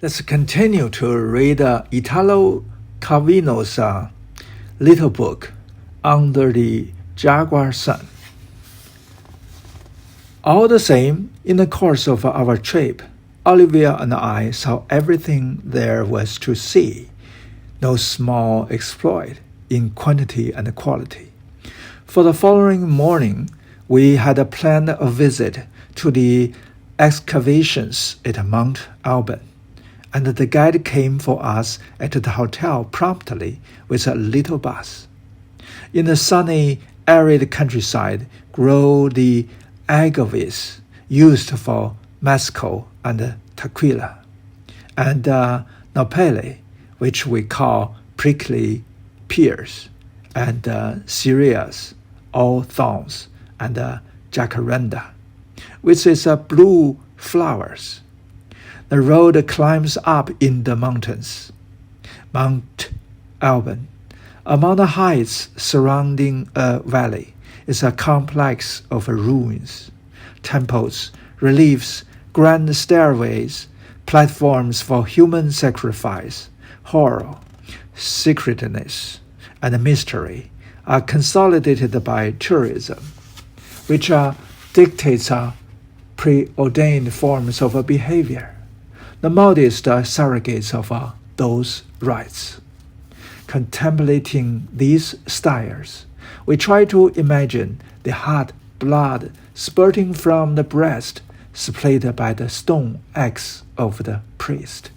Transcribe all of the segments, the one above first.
Let's continue to read Italo Calvino's little book, Under the Jaguar Sun. All the same, in the course of our trip, Olivia and I saw everything there was to see, no small exploit in quantity and quality. For the following morning, we had planned a visit to the excavations at Mount Alban, and the guide came for us at the hotel promptly with a little bus. In the sunny, arid countryside grow the agaves used for mescal and tequila, and nopale, which we call prickly pears, and cereals, all thorns, and jacaranda, which is blue flowers. The road climbs up in the mountains. Mount Alban, among the heights surrounding a valley, is a complex of ruins, temples, reliefs, grand stairways, platforms for human sacrifice, horror, secretness, and mystery are consolidated by tourism, which dictates preordained forms of behavior, the modest surrogates of those rites. Contemplating these styles, we try to imagine the hot blood spurting from the breast split by the stone axe of the priest.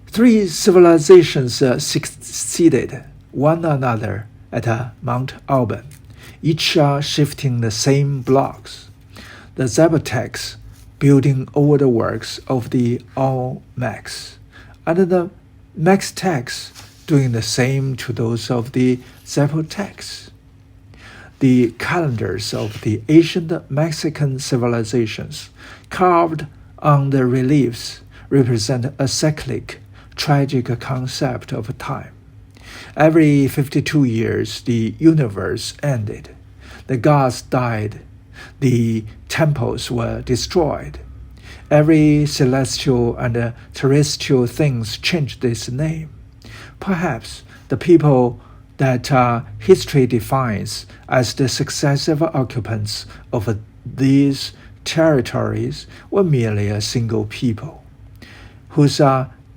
3 civilizations succeeded one another at Mount Alban, each shifting the same blocks. The Zapotecs building over the works of the Olmecs, and the Mixtecs doing the same to those of the Zapotecs. The calendars of the ancient Mexican civilizations carved on the reliefs represent a cyclic, tragic concept of time. Every 52 years the universe ended. The gods died. The temples were destroyed. Every celestial and terrestrial things changed its name. Perhaps the people that history defines as the successive occupants of these territories were merely a single people, whose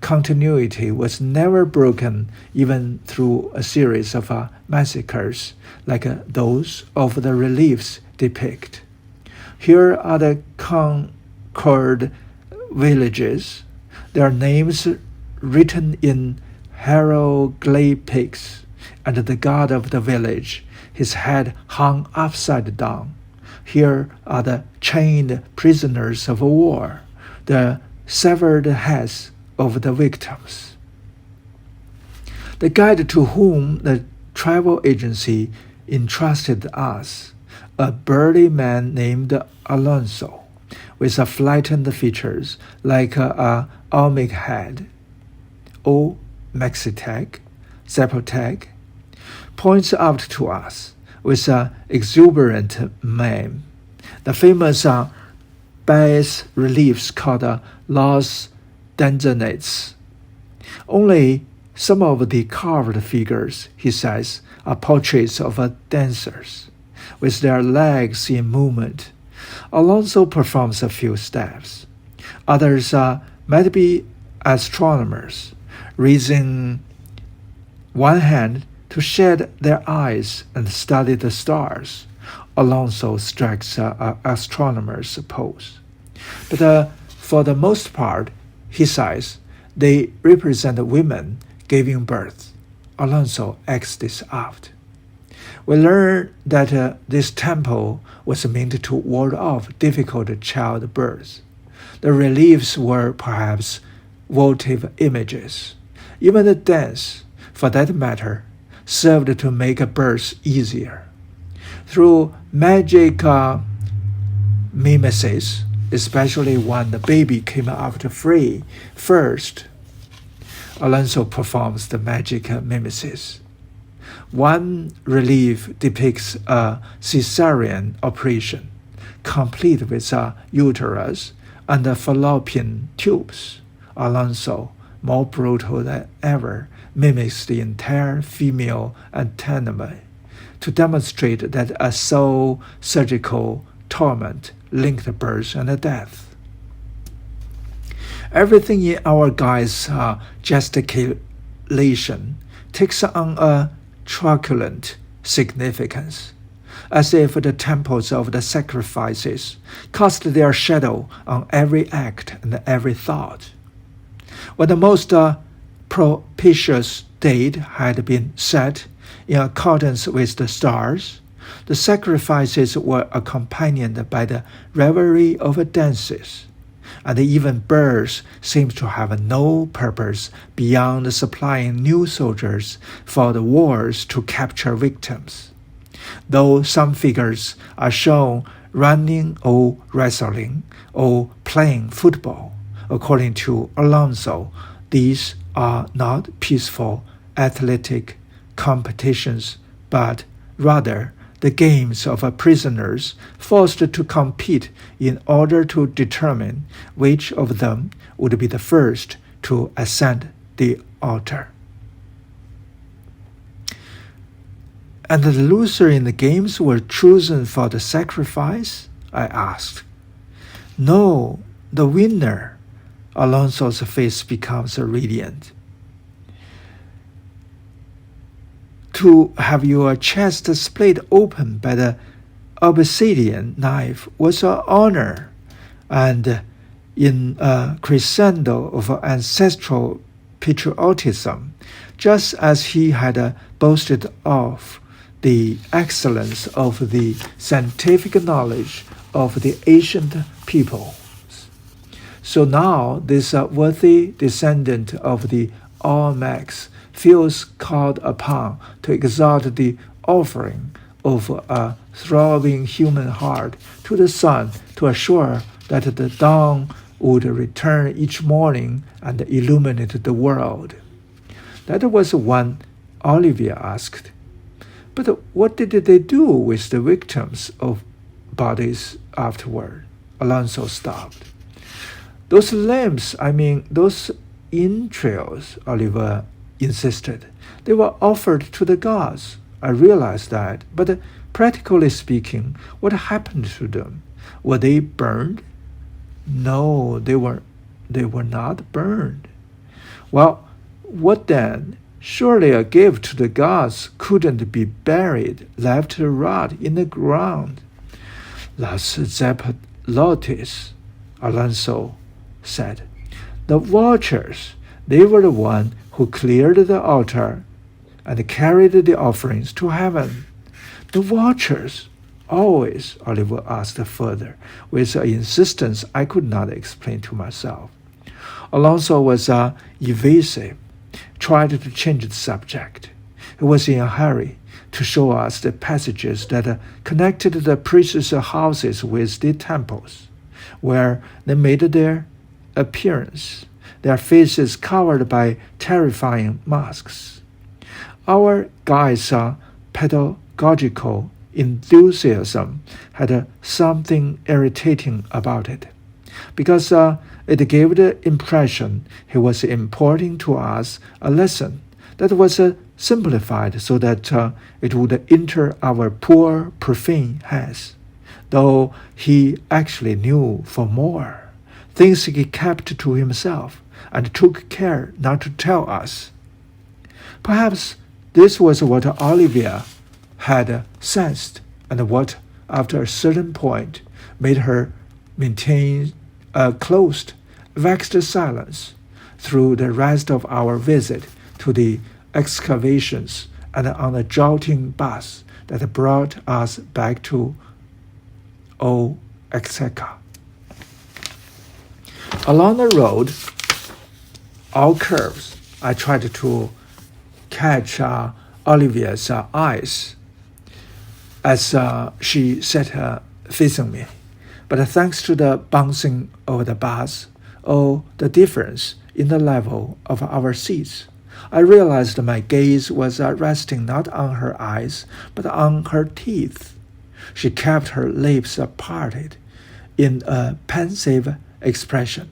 continuity was never broken even through a series of massacres like those of the reliefs depict. Here are the conquered villages, their names written in hieroglyphics, and the god of the village, his head hung upside down. Here are the chained prisoners of war, the severed heads of the victims. The guide to whom the travel agency entrusted us, a burly man named Alonso, with flattened features like a Olmec head, O Mexitec, Zapotec, points out to us with an exuberant mien the famous bas reliefs called Los Danzanetes. Only some of the carved figures, he says, are portraits of dancers, with their legs in movement. Alonso performs a few steps. Others might be astronomers, raising one hand to shed their eyes and study the stars. Alonso strikes an astronomer's pose. But for the most part, he says, they represent women giving birth. Alonso acts this out. We learn that this temple was meant to ward off difficult childbirth. The reliefs were perhaps votive images. Even the dance, for that matter, served to make birth easier. Through magic mimesis, especially when the baby came out free first, Alonso performs the magic mimesis. One relief depicts a cesarean operation, complete with a uterus, and the fallopian tubes. Alonso, more brutal than ever, mimics the entire female anatomy to demonstrate that a sole surgical torment linked birth and death. Everything in our guy's gesticulation takes on a truculent significance, as if the temples of the sacrifices cast their shadow on every act and every thought. When the most propitious date had been set in accordance with the stars, the sacrifices were accompanied by the revelry of dances, and even birds seemed to have no purpose beyond supplying new soldiers for the wars to capture victims. Though some figures are shown running or wrestling or playing football, according to Alonso, these are not peaceful athletic competitions, but rather the games of prisoners forced to compete in order to determine which of them would be the first to ascend the altar. And the loser in the games were chosen for the sacrifice? I asked. No, the winner. Alonso's face becomes radiant. To have your chest split open by the obsidian knife was an honor, and in a crescendo of ancestral patriotism, just as he had boasted of the excellence of the scientific knowledge of the ancient peoples. So now this worthy descendant of the Olmecs feels called upon to exalt the offering of a throbbing human heart to the sun to assure that the dawn would return each morning and illuminate the world. That was one Olivia asked. But what did they do with the victims of bodies afterward? Alonso stopped. Those limbs, those entrails, Oliver insisted. They were offered to the gods. I realized that, but practically speaking, what happened to them? Were they burned? No, they were not burned. Well, what then? Surely a gift to the gods couldn't be buried, left to rot in the ground. Las Zeppalotes, Alonso said. The vultures, they were the one who cleared the altar and carried the offerings to heaven. The vultures, always, Oliver asked further, with an insistence I could not explain to myself. Alonso was evasive, tried to change the subject. He was in a hurry to show us the passages that connected the priests' houses with the temples, where they made their appearance, their faces covered by terrifying masks. Our guide's pedagogical enthusiasm had something irritating about it, because it gave the impression he was imparting to us a lesson that was simplified so that it would enter our poor profane heads, though he actually knew for more, things he kept to himself and took care not to tell us. Perhaps this was what Olivia had sensed, and what, after a certain point, made her maintain a closed, vexed silence through the rest of our visit to the excavations and on the jolting bus that brought us back to Oaxaca. Along the road, all curves, I tried to catch Olivia's eyes as she sat facing me. But thanks to the bouncing of the bus, the difference in the level of our seats, I realized my gaze was resting not on her eyes, but on her teeth. She kept her lips parted in a pensive expression,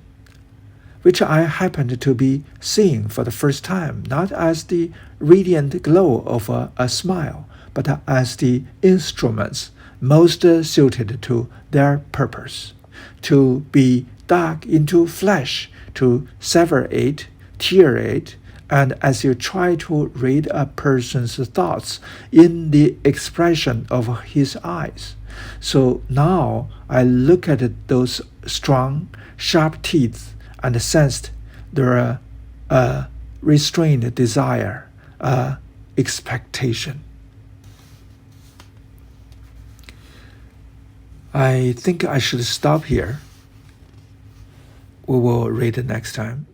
which I happened to be seeing for the first time, not as the radiant glow of a smile, but as the instruments most suited to their purpose, to be dug into flesh, to sever it, tear it, and as you try to read a person's thoughts in the expression of his eyes. So now I look at those strong, sharp teeth and sensed there a restrained desire, a expectation. I think I should stop here. We will read it next time.